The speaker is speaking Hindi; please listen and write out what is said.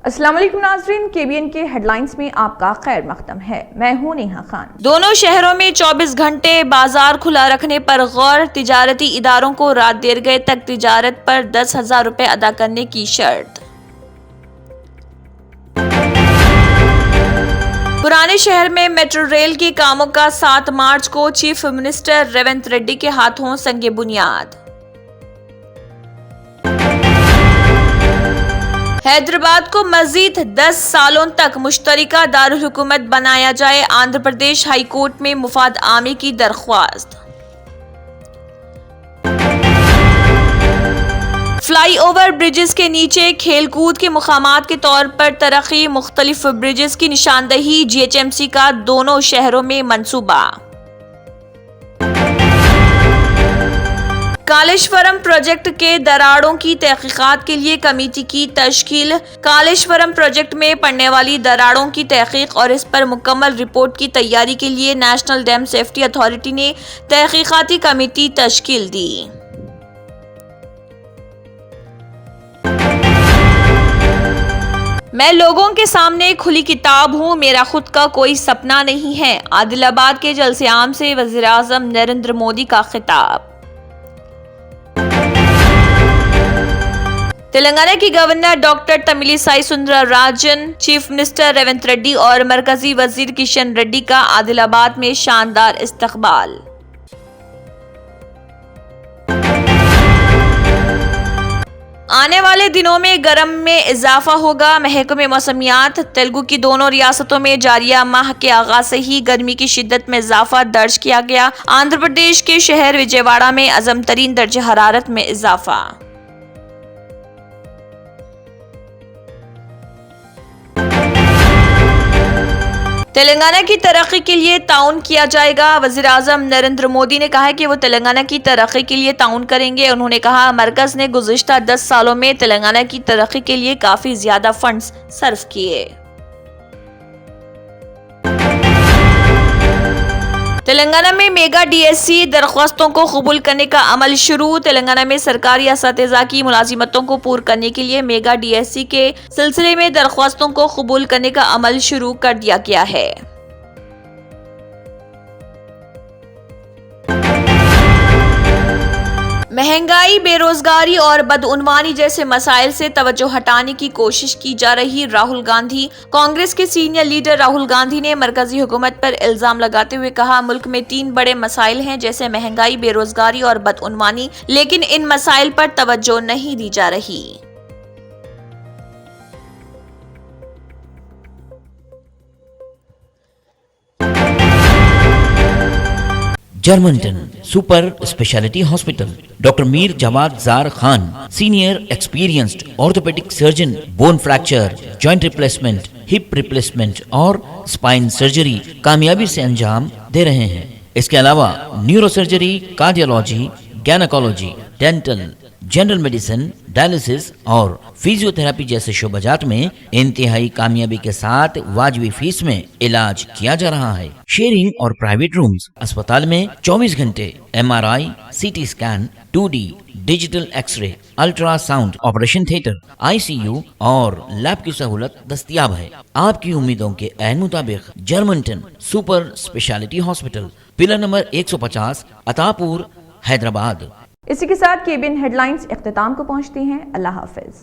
अस्सलाम वालेकुम नाज़रीन, केबीएन के हेडलाइंस में आपका खैर मकदम है। मैं हूं नेहा खान। दोनों शहरों में 24 घंटे बाजार खुला रखने पर गौर। तिजारती इदारों को रात देर गए तक तिजारत पर 10,000 रुपए अदा करने की शर्त। पुराने शहर में मेट्रो रेल के कामों का 7 मार्च को चीफ मिनिस्टर रेवंत रेड्डी के हाथों संगे बुनियाद। हैदराबाद को मजीद 10 सालों तक मुश्तरका दारुल हुकूमत बनाया जाए। आंध्र प्रदेश हाई कोर्ट में मुफाद आमी की दरख्वास्त। फ्लाईओवर ब्रिजेस के नीचे खेलकूद के मुकामात के तौर पर तरक्की। मुख्तलिफ ब्रिजेस की निशानदही जीएचएमसी का दोनों शहरों में मंसूबा। कालेश्वरम प्रोजेक्ट के दरारों की तहकीकात के लिए कमेटी की तश्कील। कालेश्वरम प्रोजेक्ट में पड़ने वाली दरारों की तहकीक और इस पर मुकम्मल रिपोर्ट की तैयारी के लिए नेशनल डैम सेफ्टी अथॉरिटी ने तहकीकाती कमेटी तश्कील दी। मैं लोगों के सामने खुली किताब हूँ, मेरा खुद का कोई सपना नहीं है। आदिलाबाद के जलसे आम से वज़ीर आज़म नरेंद्र मोदी का खिताब। तेलंगाना की governor doctor Tamilisai Soundararajan, chief minister Revanth Reddy और मरकजी वजीर किशन रेड्डी का आदिलाबाद में शानदार इस्तकबाल। आने वाले दिनों में गर्म में इजाफा होगा। महकमे मौसमियात। तेलुगु की दोनों रियासतों में जारिया माह के आगाज से ही गर्मी की शिद्दत में इजाफा दर्ज किया गया। आंध्र प्रदेश के शहर विजयवाड़ा में अज़म तरीन दर्जे हरारत में इजाफा। तेलंगाना की तरक्की के लिए ताउन किया जाएगा। वज़ीर आज़म नरेंद्र मोदी ने कहा है कि वो तेलंगाना की तरक्की के लिए ताउन करेंगे। उन्होंने कहा, मरकज ने गुज़िश्ता 10 सालों में तेलंगाना की तरक्की के लिए काफी ज्यादा फंड्स सर्व किए। तेलंगाना में मेगा डीएससी दरख्वास्तों को कबूल करने का अमल शुरू। तेलंगाना में सरकारी असातिज़ा की मुलाजिमतों को पूरा करने के लिए मेगा डीएससी के सिलसिले में दरख्वास्तों को कबूल करने का अमल शुरू कर दिया गया है। महंगाई, बेरोजगारी और बदउनवानी जैसे मसाइल से तवज्जो हटाने की कोशिश की जा रही। राहुल गांधी। कांग्रेस के सीनियर लीडर राहुल गांधी ने मरकजी हुकूमत पर इल्जाम लगाते हुए कहा, मुल्क में 3 बड़े मसाइल हैं जैसे महंगाई, बेरोजगारी और बदउनवानी, लेकिन इन मसाइल पर तवज्जो नहीं दी जा रही। Germanten super speciality hospital. Doctor Mir Jawad Zar Khan, senior experienced orthopaedic surgeon, bone fracture, joint replacement, hip replacement और स्पाइन सर्जरी कामयाबी से अंजाम दे रहे हैं। इसके अलावा neuro surgery, cardiology, gynaecology, dental, general medicine, dialysis और फिजियोथेरेपी जैसे शोबाजात में इंतहाई कामयाबी के साथ वाजिबी फीस में इलाज किया जा रहा है। शेयरिंग और प्राइवेट रूम्स। अस्पताल में 24 घंटे MRI, CT scan, 2D digital x-ray, ultrasound, operation theatre, ICU और लैब की सहूलत दस्तयाब है। आपकी उम्मीदों के ऐन मुताबिक Germanten super speciality hospital, pillar number 150, Attapur, Hyderabad. इसी के साथ केबीएन हेडलाइंस इख्तिताम को पहुंचती हैं। अल्लाह हाफिज।